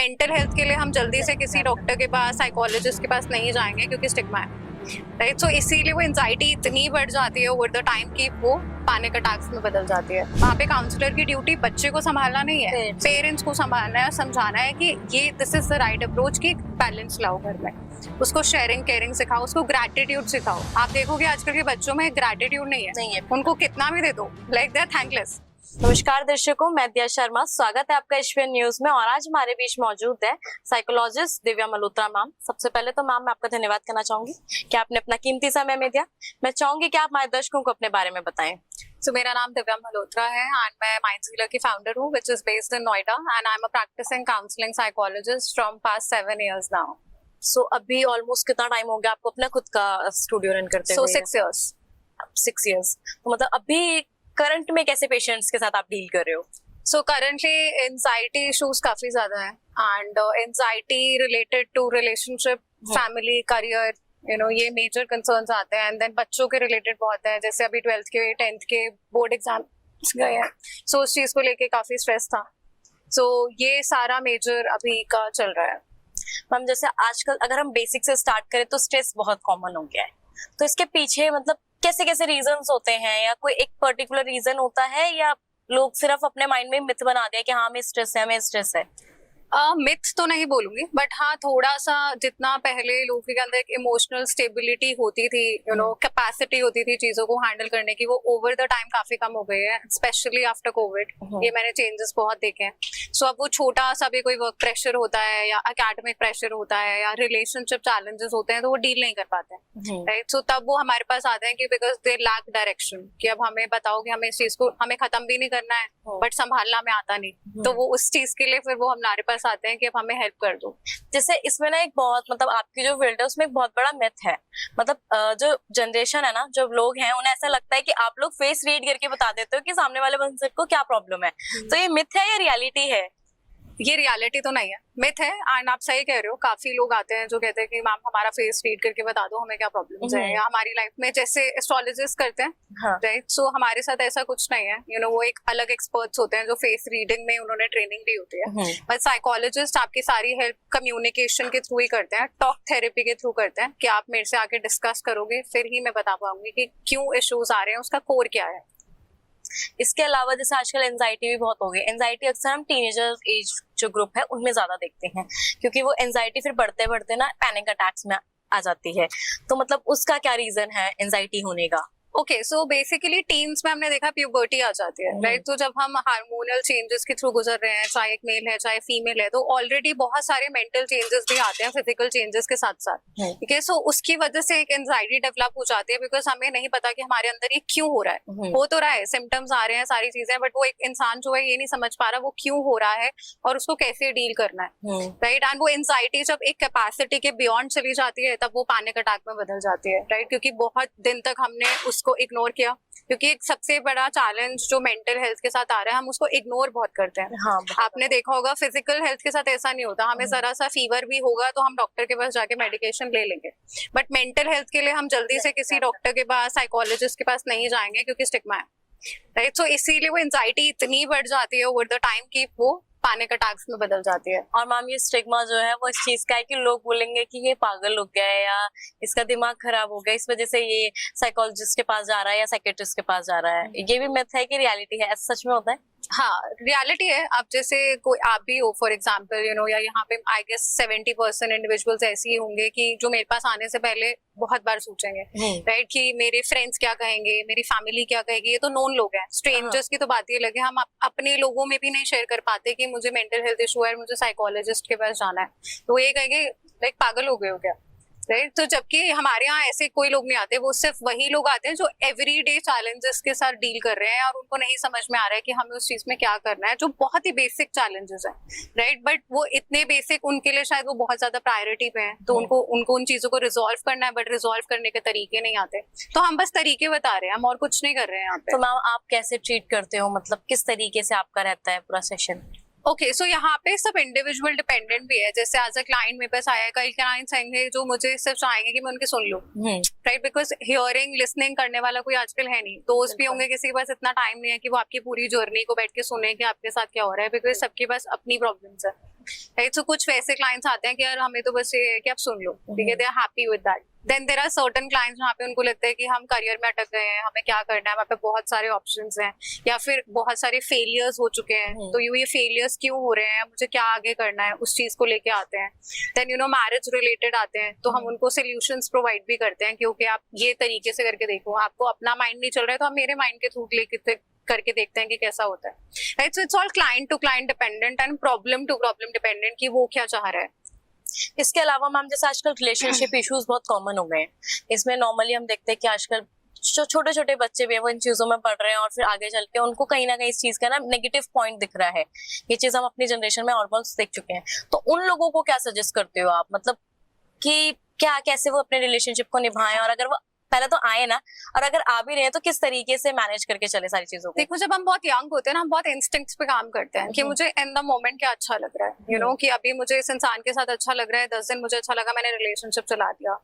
Mental health के लिए हम जल्दी से किसी डॉक्टर के पास, साइकोलॉजिस्ट के पास नहीं जाएंगे क्योंकि स्टिग्मा है, राइट। सो इसीलिए वो एंजाइटी इतनी बढ़ जाती है ओवर द टाइम कि वो पैनिक अटैक्स में बदल जाती है। वहाँ पे काउंसलर की ड्यूटी बच्चे को संभालना नहीं है, पेरेंट्स को संभालना है और समझाना है कि ये this is the right approach, कि बैलेंस लाओ घर में, उसको शेयरिंग केयरिंग सिखाओ, उसको ग्रैटिट्यूड सिखाओ। आप देखोगे आजकल के बच्चों में ग्रैटिट्यूड नहीं है। उनको कितना भी दे दो, लाइक दे आर थैंकलेस। नमस्कार दर्शकों, मैं दिया शर्मा, स्वागत है आपका एशवियन न्यूज में। और आज हमारे बीच मौजूद है साइकोलॉजिस्ट दिव्या मल्होत्रा मैम। सबसे पहले तो मैम मैं आपका धन्यवाद करना चाहूंगी कि आपने अपना कीमती समय में दिया। मैं चाहूंगी कि आप हमारे दर्शकों को अपने बारे में बताएं। So, मेरा नाम दिव्या मल्होत्रा है एंड मैं माइंडस्केलर की फाउंडर हूँ, which is based in Noida, and I'm a practicing counseling psychologist from past 7 years now. So अभी ऑलमोस्ट कितना टाइम हो गया आपको अपना खुद का स्टूडियो रन करते हुए? 6 years. 6 years। तो मतलब अभी करंट में कैसे पेशेंट्स के साथ आप डील कर रहे हो? So currently anxiety issues काफी ज्यादा है and anxiety related to relationship, family, career, you know, ये मेजर कंसर्न्स आते हैं। एंड देन बच्चों के रिलेटेड बहुत है, जैसे अभी 12th के 10th के बोर्ड एग्जाम गए हैं, सो उस चीज को लेके काफी स्ट्रेस था। सो ये सारा मेजर अभी का चल रहा है। मैम जैसे आजकल अगर हम बेसिक से स्टार्ट करें तो स्ट्रेस बहुत कॉमन हो गया है, तो इसके पीछे मतलब कैसे कैसे रीजंस होते हैं, या कोई एक पर्टिकुलर रीजन होता है, या लोग सिर्फ अपने माइंड में मिथ बना दिया कि हाँ हमें स्ट्रेस है, हमें स्ट्रेस है? मिथ तो नहीं बोलूंगी, बट हाँ थोड़ा सा जितना पहले लोगों के अंदर एक इमोशनल स्टेबिलिटी होती थी, यू नो, कैपेसिटी होती थी चीजों को हैंडल करने की, वो ओवर द टाइम काफी कम हो गई है, स्पेशली आफ्टर कोविड। ये मैंने चेंजेस बहुत देखे हैं। सो अब वो छोटा सा भी कोई वर्क प्रेशर होता है या एकेडमिक प्रेशर होता है या रिलेशनशिप चैलेंजेस होते हैं तो वो डील नहीं कर पाते हैं, राइट। सो तब वो हमारे पास आते हैं कि बिकॉज दे लैक डायरेक्शन, कि अब हमें बताओ कि हमें इस चीज को हमें खत्म भी नहीं करना है बट संभालना हमें आता नहीं, तो वो उस चीज के लिए फिर वो हमारे पास आते हैं कि अब हमें हेल्प कर दो। जैसे इसमें ना एक बहुत मतलब आपकी जो फील्ड है उसमें एक बहुत बड़ा मिथ है, मतलब जो जनरेशन है ना, जो लोग हैं उन्हें ऐसा लगता है कि आप लोग फेस रीड करके बता देते हो कि सामने वाले बंदे को क्या प्रॉब्लम है। तो ये मिथ है या रियलिटी है? ये रियलिटी तो नहीं है, मिथ है। एंड आप सही कह रहे हो, काफी लोग आते हैं जो कहते हैं कि मैम हमारा फेस रीड करके बता दो हमें क्या प्रॉब्लम्स है, या हमारी लाइफ में जैसे एस्ट्रोलॉजिस्ट करते हैं, राइट। सो हमारे साथ ऐसा कुछ नहीं है, यू नो, वो एक अलग एक्सपर्ट्स होते हैं जो फेस रीडिंग में उन्होंने ट्रेनिंग ली होती है। बट साइकोलॉजिस्ट आपकी सारी हेल्प कम्युनिकेशन के थ्रू ही करते हैं, टॉक थेरेपी के थ्रू करते हैं, कि आप मेरे से आके डिस्कस करोगे फिर ही मैं बता पाऊंगी कि क्यों इश्यूज आ रहे हैं, उसका कोर क्या है। इसके अलावा जैसे आजकल एंजाइटी भी बहुत हो गई। एंजाइटी अक्सर हम टीनेजर एज जो ग्रुप है उनमें ज्यादा देखते हैं, क्योंकि वो एंजाइटी फिर बढ़ते बढ़ते ना पैनिक अटैक्स में आ जाती है। तो मतलब उसका क्या रीजन है एंजाइटी होने का? ओके, सो बेसिकली टीन्स में हमने देखा प्यूबर्टी आ जाती है, राइट। तो जब हम हार्मोनल चेंजेस के थ्रू गुजर रहे हैं, चाहे एक मेल है चाहे फीमेल है, तो ऑलरेडी बहुत सारे मेंटल चेंजेस भी आते हैं फिजिकल चेंजेस के साथ साथ, ठीक है। सो उसकी वजह से एक एंजाइटी डेवलप हो जाती है, बिकॉज हमें नहीं पता कि हमारे अंदर ये क्यों हो रहा है। हो तो रहा है, सिम्टम्स आ रहे हैं, सारी चीजें, बट वो एक इंसान जो है ये नहीं समझ पा रहा वो क्यों हो रहा है और उसको कैसे डील करना है, राइट। एंड वो एंजाइटी जब एक कैपेसिटी के बियॉन्ड चली जाती है तब वो पैनिक अटैक में बदल जाती है, राइट। क्योंकि बहुत दिन तक हमने उसको इग्नोर किया, क्योंकि एक सबसे बड़ा चैलेंज जो मेंटल हेल्थ के साथ आ रहा है, हम उसको इग्नोर बहुत करते हैं। हाँ, आपने देखा होगा फिजिकल हेल्थ के साथ ऐसा नहीं होता, हमें जरा सा फीवर भी होगा तो हम डॉक्टर के पास जाके मेडिकेशन ले लेंगे, बट मेंटल हेल्थ के लिए हम जल्दी से किसी डॉक्टर के पास, साइकोलॉजिस्ट के पास नहीं जाएंगे क्योंकि स्टिग्मा है, राइट। सो इसीलिए वो एंजाइटी इतनी बढ़ जाती है ओवर द टाइम की वो पैनिक अटैक्स में बदल जाती है। और मैम ये स्टिग्मा जो है वो इस चीज का है कि लोग बोलेंगे कि ये पागल हो गया है या इसका दिमाग खराब हो गया, इस वजह से ये साइकोलॉजिस्ट के पास जा रहा है या साइकेट्रिस्ट के पास जा रहा है। ये भी मिथ है कि रियलिटी है? ऐसा सच में होता है? हाँ, रियलिटी है। अब जैसे कोई आप भी हो फॉर एग्जांपल, यू नो, या यहाँ पे आई गेस 70% इंडिविजुअल्स ऐसे ही होंगे कि जो मेरे पास आने से पहले बहुत बार सोचेंगे, राइट, कि मेरे फ्रेंड्स क्या कहेंगे, मेरी फैमिली क्या कहेगी। ये तो नोन लोग हैं, स्ट्रेंजर्स की तो बात ही अलग है। हम अपने लोगों में भी नहीं शेयर कर पाते कि मुझे मेंटल हेल्थ इशू है, मुझे साइकोलॉजिस्ट के पास जाना है, तो ये कहेंगे लाइक पागल हो गए हो क्या, राइट। तो जबकि हमारे यहाँ ऐसे कोई लोग नहीं आते, वो सिर्फ वही लोग आते हैं जो एवरीडे चैलेंजेस के साथ डील कर रहे हैं और उनको नहीं समझ में आ रहा है कि हमें उस चीज में क्या करना है, जो बहुत ही बेसिक चैलेंजेस हैं, राइट। बट वो इतने बेसिक उनके लिए शायद वो बहुत ज्यादा प्रायोरिटी पे हैं, तो उनको उन चीजों को रिजॉल्व करना है, बट रिजॉल्व करने के तरीके नहीं आते। तो हम बस तरीके बता रहे हैं, हम और कुछ नहीं कर रहे हैं यहाँ पे। तो मैम आप कैसे ट्रीट करते हो, मतलब किस तरीके से आपका रहता है पूरा सेशन? ओके, सो यहाँ पे सब इंडिविजुअल डिपेंडेंट भी है। जैसे एज अ क्लाइंट मेरे पास आया है, कई क्लाइंट्स आएंगे जो मुझे सिर्फ चाहेंगे कि मैं उनके सुन लूं, राइट, बिकॉज हियरिंग लिसनिंग करने वाला कोई आजकल है नहीं। दोस्त भी होंगे किसी के पास इतना टाइम नहीं है कि वो आपकी पूरी जर्नी को बैठ के सुने कि आपके साथ क्या हो रहा है, बिकॉज सबके पास अपनी प्रॉब्लम्स है। राइट। सो कुछ वैसे क्लाइंट्स आते हैं कि यार हमें तो बस ये है कि आप सुन लो, ठीक है, they are happy with that. Then there are certain clients जहाँ पे उनको लगता है कि हम करियर में अटक गए हैं, हमें क्या करना है, वहाँ पे बहुत सारे ऑप्शंस हैं, या फिर बहुत सारे फेलियर्स हो चुके हैं, तो ये फेलियर्स क्यों हो रहे हैं, मुझे क्या आगे करना है, उस चीज को लेके आते हैं। देन मैरिज रिलेटेड आते हैं, तो हम उनको सोल्यूशंस प्रोवाइड भी करते हैं कि ओके आप ये तरीके से करके देखो, आपको अपना माइंड नहीं चल रहा है तो हम मेरे माइंड के थ्रू लेके करके देखते हैं कि कैसा होता है, right. So it's all client to client dependent and problem to problem dependent कि वो क्या चाह रहा है। इसके अलावा मैम जैसे आजकल रिलेशनशिप इश्यूज बहुत कॉमन हो गए हैं, इसमें नॉर्मली हम देखते हैं कि आजकल छोटे छोटे बच्चे भी हैं वो इन चीजों में पढ़ रहे हैं और फिर आगे चल के उनको कहीं ना कहीं इस चीज का ना नेगेटिव पॉइंट दिख रहा है। ये चीज हम अपनी जनरेशन में ऑलमोस्ट देख चुके हैं, तो उन लोगों को क्या सजेस्ट करते हो आप, मतलब कि क्या कैसे वो अपने रिलेशनशिप को निभाएं, और अगर वो पहले तो आए ना, और अगर आ भी रहे हैं तो किस तरीके से मैनेज करके चले सारी चीजों को। देखो जब हम बहुत यंग होते हैं ना, हम बहुत इंस्टिंक्ट्स पे काम करते हैं कि मुझे इन द मोमेंट क्या अच्छा लग रहा है, कि अभी मुझे इस इंसान के साथ अच्छा लग रहा है, 10 दिन मुझे अच्छा लगा, मैंने रिलेशनशिप चला दिया।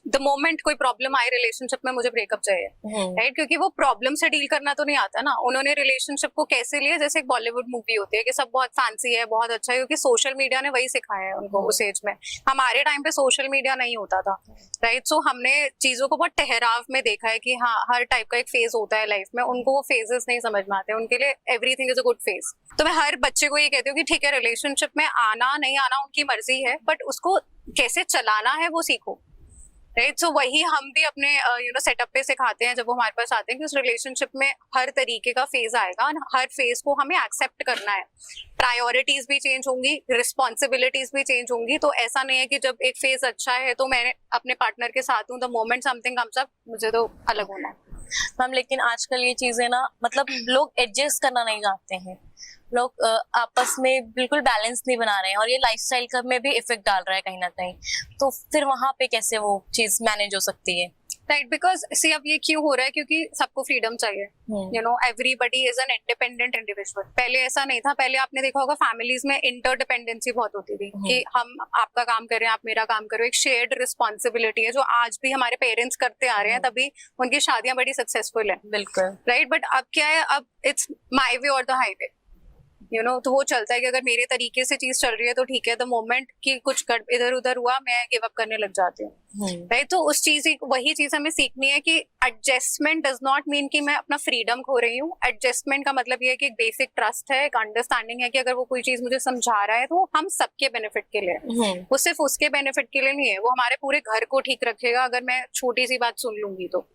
द मोमेंट कोई प्रॉब्लम आई रिलेशनशिप में, मुझे ब्रेकअप चाहिए, राइट, क्योंकि वो प्रॉब्लम से डील करना तो नहीं आता ना। उन्होंने रिलेशनशिप को कैसे लिया, जैसे एक बॉलीवुड मूवी होती है कि सब बहुत फैंसी है, बहुत अच्छा है, क्योंकि सोशल मीडिया ने वही सिखाया है उनको उस एज में। हमारे टाइम पे सोशल मीडिया नहीं होता था, राइट। सो हमने चीजों को बहुत ठहराव में देखा है कि हाँ हर टाइप का एक फेज होता है लाइफ में, उनको वो फेजेस नहीं समझ में आते, उनके लिए everything is a good phase. तो मैं हर बच्चे को ये कहती हूँ कि ठीक है रिलेशनशिप में आना नहीं आना उनकी मर्जी है, बट उसको कैसे चलाना है वो सीखो, राइट। सो वही हम भी अपने सेटअप पे सिखाते हैं जब वो हमारे पास आते हैं कि उस रिलेशनशिप में हर तरीके का फेज आएगा, हर फेज को हमें एक्सेप्ट करना है। प्रायोरिटीज भी चेंज होंगी, रिस्पॉन्सिबिलिटीज भी चेंज होंगी, तो ऐसा नहीं है कि जब एक फेज अच्छा है तो मैं अपने पार्टनर के साथ हूँ, the moment something comes up मुझे तो अलग होना है। मैम लेकिन आजकल ये चीजें ना, मतलब लोग एडजस्ट करना नहीं जानते हैं, लोग आपस में बिल्कुल बैलेंस नहीं बना रहे हैं, और ये लाइफस्टाइल का में भी इफेक्ट डाल रहा है कहीं ना कहीं। तो फिर वहां पे कैसे वो चीज मैनेज हो सकती है? राइट, बिकॉज सी अब ये क्यों हो रहा है, क्योंकि सबको फ्रीडम चाहिए, everybody is an independent individual. पहले ऐसा नहीं था, पहले आपने देखा होगा फैमिलीज में इंटरडिपेंडेंसी बहुत होती थी कि हम आपका काम कर रहे हैं, आप मेरा काम करो, एक शेयर्ड रिस्पॉन्सिबिलिटी है जो आज भी हमारे पेरेंट्स करते आ रहे हैं, तभी उनकी शादियां बड़ी सक्सेसफुल है, बिल्कुल, राइट। बट अब क्या है, अब इट्स माई वे और द हाईवे, तो वो चलता है कि अगर मेरे तरीके से चीज चल रही है तो ठीक है, द मोमेंट कि कुछ इधर उधर हुआ मैं गिव अप करने लग जाती हूँ, राइट। तो उस चीज वही चीज हमें सीखनी है कि एडजस्टमेंट डज नॉट मीन कि मैं अपना फ्रीडम खो रही हूँ। एडजस्टमेंट का मतलब ये है कि एक बेसिक ट्रस्ट है, एक अंडरस्टैंडिंग है कि अगर वो कोई चीज मुझे समझा रहा है तो हम सबके बेनिफिट के लिए, वो सिर्फ उसके बेनिफिट के लिए नहीं है, वो हमारे पूरे घर को ठीक रखेगा अगर मैं छोटी सी बात सुन लूंगी तो,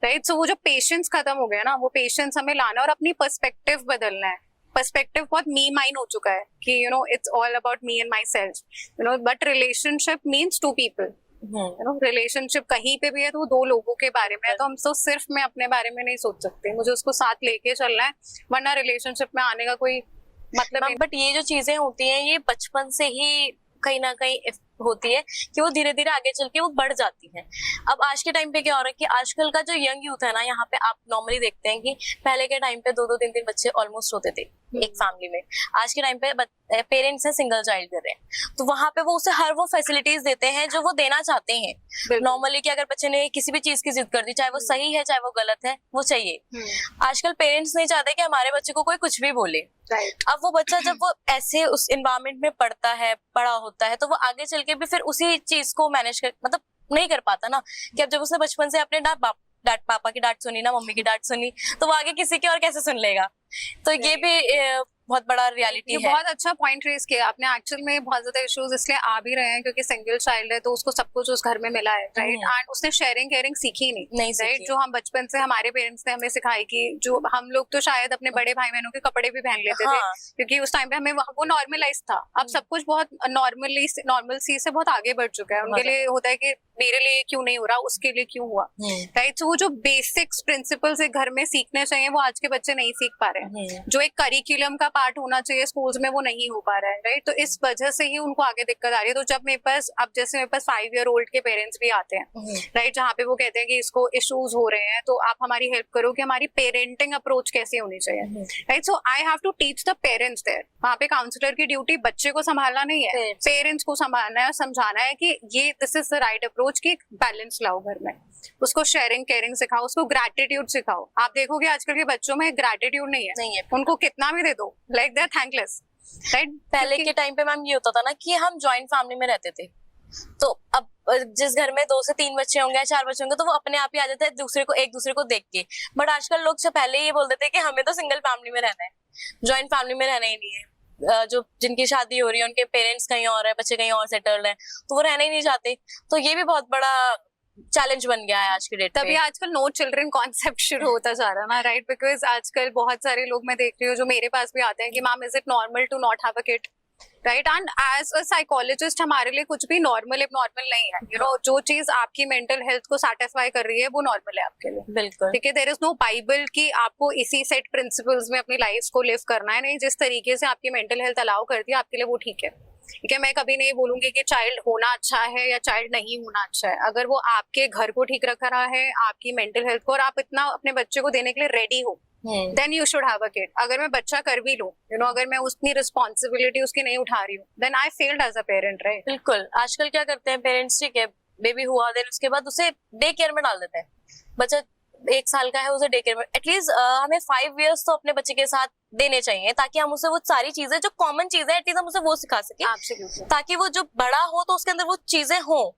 राइट। सो वो जो पेशेंस खत्म हो गया ना, वो पेशेंस हमें लाना और अपनी पर्सपेक्टिव बदलना है। पर्सपेक्टिव बहुत मी माइन हो चुका है कि it's all about me and my self, but relationship means two people, relationship कहीं पे भी है तो वो दो लोगों के बारे में है, तो हम तो सिर्फ मैं अपने बारे में नहीं सोच सकते, मुझे उसको साथ लेके चलना है, वरना रिलेशनशिप में आने का कोई मतलब नहीं। बट ये जो चीजें होती हैं ये बचपन से ही कहीं ना कहीं होती है कि वो धीरे धीरे आगे चल के वो बढ़ जाती है। अब आज के टाइम पे क्या हो रहा है कि आजकल का जो यंग यूथ है ना, यहाँ पे आप नॉर्मली देखते हैं कि पहले के टाइम पे 2-2 3-3 बच्चे ऑलमोस्ट होते थे एक फैमिली में। आज के टाइम पे पेरेंट्स है सिंगल चाइल्ड कर रहे हैं, तो वहां पे वो उसे हर वो फैसिलिटीज देते हैं जो वो देना चाहते हैं नॉर्मली, कि अगर बच्चे ने किसी भी चीज की जिद कर दी, चाहे वो सही है चाहे वो गलत है, वो चाहिए। आजकल पेरेंट्स नहीं चाहते कि हमारे बच्चे को कोई कुछ भी बोले। अब वो बच्चा जब वो ऐसे उस एनवायरमेंट में पढ़ता है, बड़ा होता है, तो वो आगे चल के भी फिर उसी चीज को मैनेज कर मतलब नहीं कर पाता ना, कि अब जब उसने बचपन से अपने डांट पापा की डांट सुनी ना, मम्मी की डांट सुनी, तो वो आगे किसी की और कैसे सुन लेगा। तो ये भी बहुत बड़ा रियलिटी है। बहुत अच्छा पॉइंट रेज किया आपने। एक्चुअल में बहुत ज्यादा इश्यूज इसलिए आ भी रहे हैं क्योंकि सिंगल चाइल्ड है, तो उसको सब कुछ उस घर में मिला है, राइट, एंड उसने शेयरिंग केयरिंग सीखी नहीं, राइट। जो हम बचपन से हमारे पेरेंट्स ने हमें सिखाई कि जो हम लोग तो शायद अपने बड़े भाई बहनों के कपड़े भी पहन लेते थे, क्योंकि उस टाइम पे हमें वो नॉर्मलाइज था। अब सब कुछ बहुत नॉर्मल सी से बहुत आगे बढ़ चुका है। उनके लिए होता है कि मेरे लिए क्यों नहीं हो रहा, उसके लिए क्यों हुआ, राइट। तो वो जो बेसिक्स प्रिंसिपल्स एक घर में सीखने चाहिए वो आज के बच्चे नहीं सीख पा रहे हैं। जो एक करिकुलम का पार्ट होना चाहिए स्कूल्स में वो नहीं हो पा रहा है, राइट। तो इस वजह से ही उनको आगे दिक्कत आ रही है। तो जब मेरे पास अब जैसे मेरे पास 5 ईयर ओल्ड के पेरेंट्स भी आते हैं, राइट, जहाँ पे वो कहते हैं कि इसको इश्यूज हो रहे हैं, तो आप हमारी हेल्प करो कि हमारी पेरेंटिंग अप्रोच कैसे होनी चाहिए, right. So I have to teach the parents there. वहाँ पे काउंसलर की ड्यूटी बच्चे को संभालना नहीं है, पेरेंट्स को संभालना है और समझाना है कि ये this is the right approach, की बैलेंस लाओ घर में, उसको शेयरिंग केयरिंग सिखाओ, उसको ग्रैटिट्यूड सिखाओ। आप देखोगे आजकल के बच्चों में ग्रैटिट्यूड नहीं है, उनको कितना भी दे दो like they are thankless, right. पहले के टाइम पे मैम ये होता था ना कि हम जॉइंट फैमिली में रहते थे, तो अब जिस घर में 2 से 3 बच्चे होंगे या 4 बच्चे होंगे तो वो अपने आप ही आ जाते हैं एक दूसरे को देख के। बट आजकल लोग से पहले ये बोल देते हैं कि हमें तो सिंगल फैमिली में रहना है, जॉइंट फैमिली में रहना ही नहीं है। जो जिनकी शादी हो रही है उनके पेरेंट्स कहीं और है, बच्चे कहीं और सेटल्ड है, तो वो रहना ही नहीं चाहते। तो ये भी बहुत बड़ा चैलेंज बन गया है आज की डेट तभी आजकल नो चिल्ड्रन कॉन्सेप्ट शुरू होता जा रहा है ना, राइट। बिकॉज आजकल बहुत सारे लोग मैं देख रही हूँ जो मेरे पास भी आते हैं कि ma'am is it normal to not have a kid, right. And as a psychologist हमारे लिए कुछ भी नॉर्मल एबनॉर्मल नहीं है, यू नो। जो चीज आपकी मेंटल हेल्थ को सेटिस्फाई कर रही है वो नॉर्मल है आपके लिए, बिल्कुल। ठीक है। देयर इज नो बाइबल कि आपको इसी सेट प्रिंसिपल्स में अपनी लाइफ को लिव करना है, नहीं। जिस तरीके से आपकी मेंटल हेल्थ अलाउ करती है आपके लिए वो ठीक है, ठीक है। मैं कभी नहीं बोलूंगी कि चाइल्ड होना अच्छा है या चाइल्ड नहीं होना अच्छा है। अगर वो आपके घर को ठीक रख रहा है, आपकी मेंटल हेल्थ को, और आप इतना अपने बच्चे को देने के लिए रेडी हो, then you should have a kid. अगर मैं बच्चा कर भी लूं, यू नो, अगर मैं उतनी रिस्पॉन्सिबिलिटी उसकी नहीं उठा रही हूँ, then I failed as a parent, right. बिल्कुल। आजकल क्या करते हैं पेरेंट्स, ठीक है बेबी हुआ, देन उसके बाद उसे डे केयर में डाल देते हैं। बच्चा 1 साल का है, उसे डे केयर में एटलीस्ट हमें 5 इयर्स तो अपने बच्चे के साथ देने चाहिए, ताकि हम उसे वो सारी चीजें जो कॉमन चीजें एटलीस्ट हम उसे वो सिखा सके, ताकि वो जो बड़ा हो तो उसके अंदर वो चीजें हो।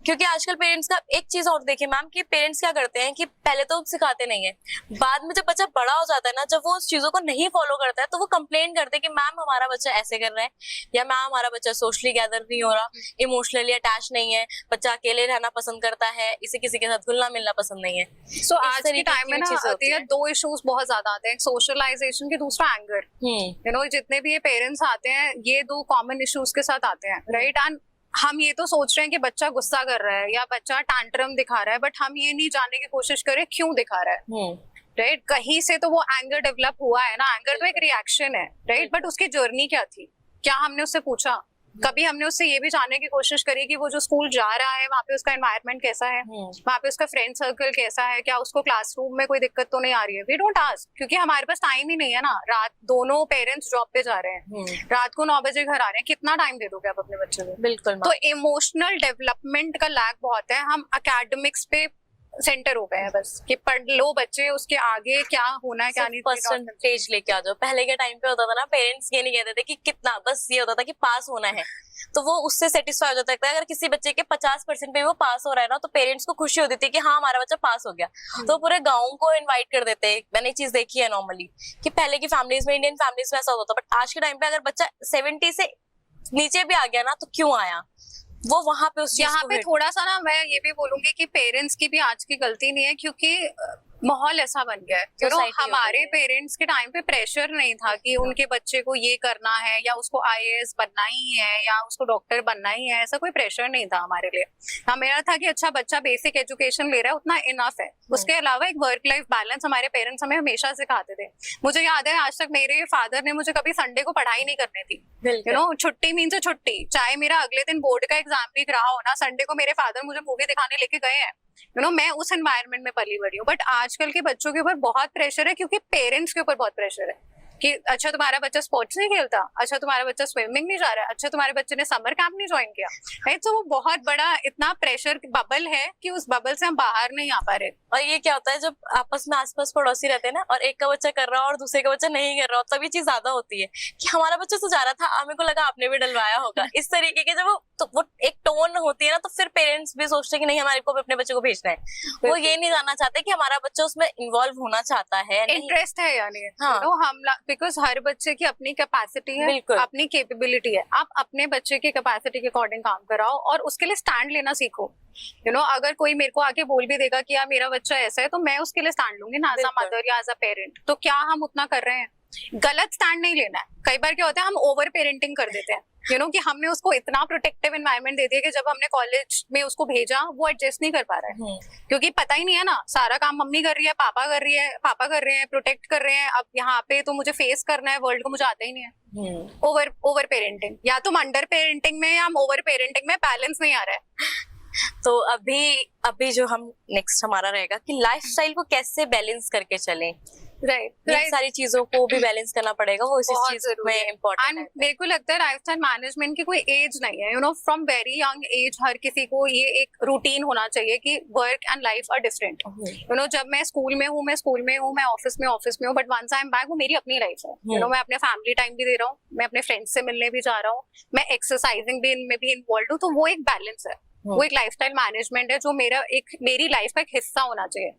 क्योंकि आजकल पेरेंट्स का एक चीज और देखिए मैम कि पेरेंट्स क्या करते हैं कि पहले तो सिखाते नहीं है, बाद में जब बच्चा बड़ा हो जाता है ना, जब वो उस चीजों को नहीं फॉलो करता है तो वो कंप्लेन करते हैं कि मैम हमारा बच्चा ऐसे कर रहा है, या मैम हमारा बच्चा सोशली गैदर नहीं हो रहा, इमोशनली अटैच नहीं है, बच्चा अकेले रहना पसंद करता है, इसे किसी के साथ घुलना मिलना पसंद नहीं है। सो आज के टाइम में ना दो इश्यूज बहुत ज्यादा आते हैं, सोशलाइजेशन की, दूसरा एंगर, यू नो। जितने भी ये पेरेंट्स आते हैं ये 2 कॉमन इश्यूज के साथ आते हैं, राइट। एंड हम ये तो सोच रहे हैं कि बच्चा गुस्सा कर रहा है या बच्चा टैंट्रम दिखा रहा है, बट हम ये नहीं जानने की कोशिश करें क्यों दिखा रहा है, राइट। कहीं से तो वो एंगर डेवलप हुआ है ना, एंगर तो एक रिएक्शन है, राइट। बट उसकी जर्नी क्या थी, क्या हमने उससे पूछा? कभी हमने उससे ये भी जानने की कोशिश करी कि वो जो स्कूल जा रहा है वहाँ पे उसका एनवायरनमेंट कैसा है, वहाँ पे उसका फ्रेंड सर्कल कैसा है, क्या उसको क्लासरूम में कोई दिक्कत तो नहीं आ रही है? वी डोंट आस्क, क्योंकि हमारे पास टाइम ही नहीं है ना। रात दोनों पेरेंट्स जॉब पे जा रहे हैं, रात को 9 बजे घर आ रहे हैं, कितना टाइम दे दोगे आप अपने बच्चे को? बिल्कुल। तो इमोशनल डेवलपमेंट का लैक बहुत है। हम एकेडमिक्स पे सेंटर हो गए हैं बस कि पढ़ लो बच्चे, उसके आगे क्या होना है क्या नहीं, परसेंटेज लेके आ जाओ। पहले के टाइम पे होता था ना, पेरेंट्स ये नहीं कहते थे कि कितना, बस ये होता था कि पास होना है, तो वो उससे सेटिस्फाई हो जाता है। अगर किसी बच्चे के 50% पे वो पास हो रहा है ना, तो पेरेंट्स को खुशी होती थी कि हाँ हमारा बच्चा पास हो गया, तो पूरे गाँव को इन्वाइट कर देते हैं। मैंने चीज देखी है नॉर्मली कि पहले की फैमिलीज में, इंडियन फैमिलीज में ऐसा होता था, बट आज के टाइम पे अगर बच्चा 70 से नीचे भी आ गया ना तो क्यों आया, वो वहां पे उस यहाँ पे थोड़ा सा ना मैं ये भी बोलूंगी कि पेरेंट्स की भी आज की गलती नहीं है, क्योंकि माहौल ऐसा बन गया है, यू नो। हमारे पेरेंट्स के टाइम पे प्रेशर नहीं था कि उनके बच्चे को ये करना है या उसको IAS बनना ही है या उसको डॉक्टर बनना ही है, ऐसा कोई प्रेशर नहीं था हमारे लिए। हमें था कि अच्छा बच्चा बेसिक एजुकेशन ले रहा है, उतना इनफ है। उसके अलावा एक वर्क लाइफ बैलेंस हमारे पेरेंट्स हमें हमेशा सिखाते थे। मुझे याद है आज तक मेरे फादर ने मुझे कभी संडे को पढ़ाई नहीं करने दी, यू नो। छुट्टी मीन्स छुट्टी, चाहे मेरा अगले दिन बोर्ड का एग्जाम भी रहा हो ना, संडे को मेरे फादर मुझे मूवी दिखाने लेके गए हैं, यू नो। मैं उस एनवायरनमेंट में पली बड़ी हूँ। बट आजकल के बच्चों के ऊपर बहुत प्रेशर है, क्योंकि पेरेंट्स के ऊपर बहुत प्रेशर है कि अच्छा तुम्हारा बच्चा स्पोर्ट्स नहीं खेलता, अच्छा तुम्हारा बच्चा स्विमिंग नहीं जा रहा है, अच्छा तुम्हारे बच्चे ने समर कैंप नहीं ज्वाइन किया, राइट। तो वो बहुत बड़ा इतना प्रेशर बबल है कि उस बबल से हम बाहर नहीं आ पा रहे। और ये क्या होता है जब आपस में आसपास पड़ोसी रहते हैं ना, और एक का बच्चा कर रहा हो और दूसरे का बच्चा नहीं कर रहा हो, तभी चीज ज्यादा होती है कि हमारा बच्चा तो जा रहा था, हमें को लगा आपने भी डलवाया होगा। इस तरीके के जब वो एक टोन होती है ना, तो फिर पेरेंट्स भी सोचते हैं कि नहीं हमारे को अपने बच्चे को भेजना है। वो ये नहीं जानना चाहते कि हमारा बच्चा उसमें इन्वॉल्व होना चाहता है, इंटरेस्ट है या नहीं। हाँ। तो हम बिकॉज हर बच्चे की अपनी कैपेसिटी है, अपनी कैपेबिलिटी है। आप अपने बच्चे की कैपेसिटी के अकॉर्डिंग काम कराओ और उसके लिए स्टैंड लेना सीखो, यू नो। अगर कोई मेरे को आके बोल भी देगा कि यार मेरा बच्चा ऐसा है, तो मैं उसके लिए स्टैंड लूंगी ना, एज अ मदर या एज अ पेरेंट। तो क्या हम उतना कर रहे हैं? गलत स्टैंड नहीं लेना है। कई बार क्या होता है हम ओवर पेरेंटिंग कर देते हैं, यू नो, कि हमने उसको इतना प्रोटेक्टिव एनवायरनमेंट दे दिया कि जब हमने कॉलेज में उसको भेजा वो एडजस्ट नहीं कर पा रहा है, क्योंकि पता ही नहीं है ना, सारा काम मम्मी कर रही है, पापा कर रही है, पापा कर रहे हैं, प्रोटेक्ट कर रहे हैं। अब यहाँ पे तो मुझे फेस करना है वर्ल्ड को, मुझे आता ही नहीं है। ओवर पेरेंटिंग, या तुम अंडर पेरेंटिंग में या ओवर पेरेंटिंग में, बैलेंस नहीं आ रहा है। तो अभी जो हम नेक्स्ट हमारा रहेगा कि लाइफस्टाइल को कैसे बैलेंस करके चलें। राइट इन सारी चीजों को भी बैलेंस करना पड़ेगा, वो इस बहुत चीज जरूरी में है। इम्पोर्टेंट एंड है। मेरे को लगता है लाइफस्टाइल मैनेजमेंट की कोई एज नहीं है, you know from very young age हर किसी को ये एक रूटीन होना चाहिए कि work and life are different. You know जब मैं स्कूल में हूँ मैं स्कूल में हूँ, मैं ऑफिस में हूँ, but once I am back वो मेरी अपनी लाइफ है। यू नो मैं अपने फैमिली टाइम भी दे रहा हूँ, मैं अपने फ्रेंड्स से मिलने भी जा रहा हूँ, मैं एक्सरसाइजिंग भी इनमें भी इन्वॉल्व हूँ, तो वो एक बैलेंस है, वो एक लाइफस्टाइल मैनेजमेंट है जो मेरी लाइफ का एक हिस्सा होना चाहिए।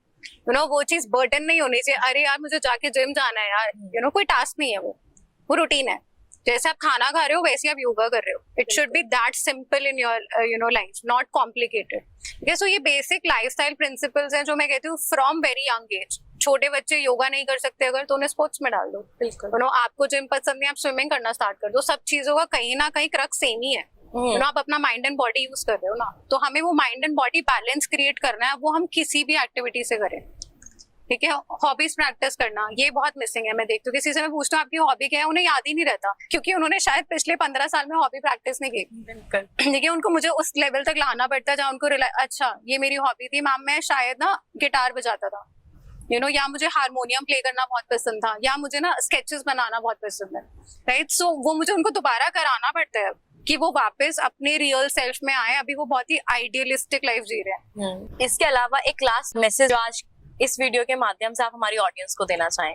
यू नो वो चीज बर्डन नहीं होनी चाहिए, अरे यार मुझे जाके जिम जाना है यार, यू नो कोई टास्क नहीं है, वो रूटीन है। जैसे आप खाना खा रहे हो वैसे आप योगा कर रहे हो, it should be that simple in your you know life, not complicated. So ये बेसिक लाइफस्टाइल प्रिंसिपल्स हैं जो मैं कहती हूँ फ्रॉम वेरी यंग एज। छोटे बच्चे योगा नहीं कर सकते अगर, तो उन्हें स्पोर्ट्स में डाल दो। बिल्कुल। यू नो आपको जिम पसंद नहीं, आप स्विमिंग करना स्टार्ट कर दो। सब चीजों का कहीं ना कहीं क्रक्स सेम ही है। यू नो आप अपना माइंड एंड बॉडी यूज कर रहे हो ना, तो हमें वो mind and body balance create करना है, वो हम किसी भी एक्टिविटी से करें। ठीक है, हॉबीज प्रैक्टिस करना ये बहुत मिसिंग है। मैं देखती हूँ किसी से मैं पूछता हूँ आपकी हॉबी क्या है, उन्हें याद ही नहीं रहता, क्योंकि उन्होंने शायद पिछले 15 साल में हॉबी प्रैक्टिस नहीं की। ठीक है, उनको मुझे उस लेवल तक लाना पड़ता है जहाँ उनको अच्छा ये मेरी हॉबी थी मैम, मैं शायद ना गिटार बजाता था, यू नो, या मुझे हारमोनियम प्ले करना बहुत पसंद था, या मुझे ना स्केचेस बनाना बहुत पसंद है। राइट, सो वो मुझे उनको दोबारा कराना पड़ता है कि वो वापस अपने रियल सेल्फ में आए। अभी वो बहुत ही आइडियलिस्टिक लाइफ जी रहे हैं। इसके अलावा एक लास्ट मैसेज आज इस वीडियो के माध्यम से आप हमारी ऑडियंस को देना चाहें?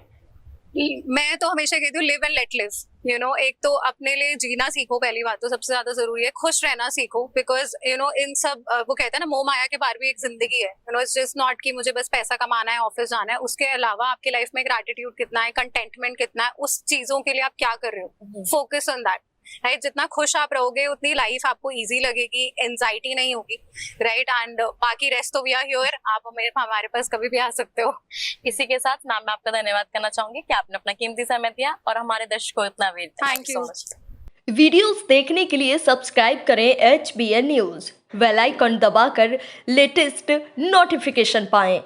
मैं तो हमेशा कहती हूँ live and let live. You know एक तो अपने लिए जीना सीखो, पहली बात तो सबसे ज्यादा जरूरी है। खुश रहना सीखो, बिकॉज यू नो इन सब वो कहते हैं ना मोह माया के बाहर भी एक जिंदगी है। You no it's just not कि मुझे बस पैसा कमाना है, ऑफिस जाना है। उसके अलावा आपकी लाइफ में ग्रैटिट्यूड कितना है, कंटेंटमेंट कितना है, उस चीजों के लिए आप क्या कर रहे हो, फोकस ऑन दैट। राइट, जितना खुश आप रहोगे उतनी लाइफ आपको इजी लगेगी, एंजाइटी नहीं होगी। राइट, एंड बाकी रेस्ट तो वी आर हियर, आप हमारे पास कभी भी आ सकते हो। इसी के साथ मैम मैं आपका धन्यवाद करना चाहूंगी कि आपने अपना कीमती समय दिया और हमारे दर्शकों को इतना वेट दिया। Thank you. वीडियोस देखने के लिए सब्सक्राइब करें HBN न्यूज़, बेल आइकन दबाकर लेटेस्ट नोटिफिकेशन पाएं।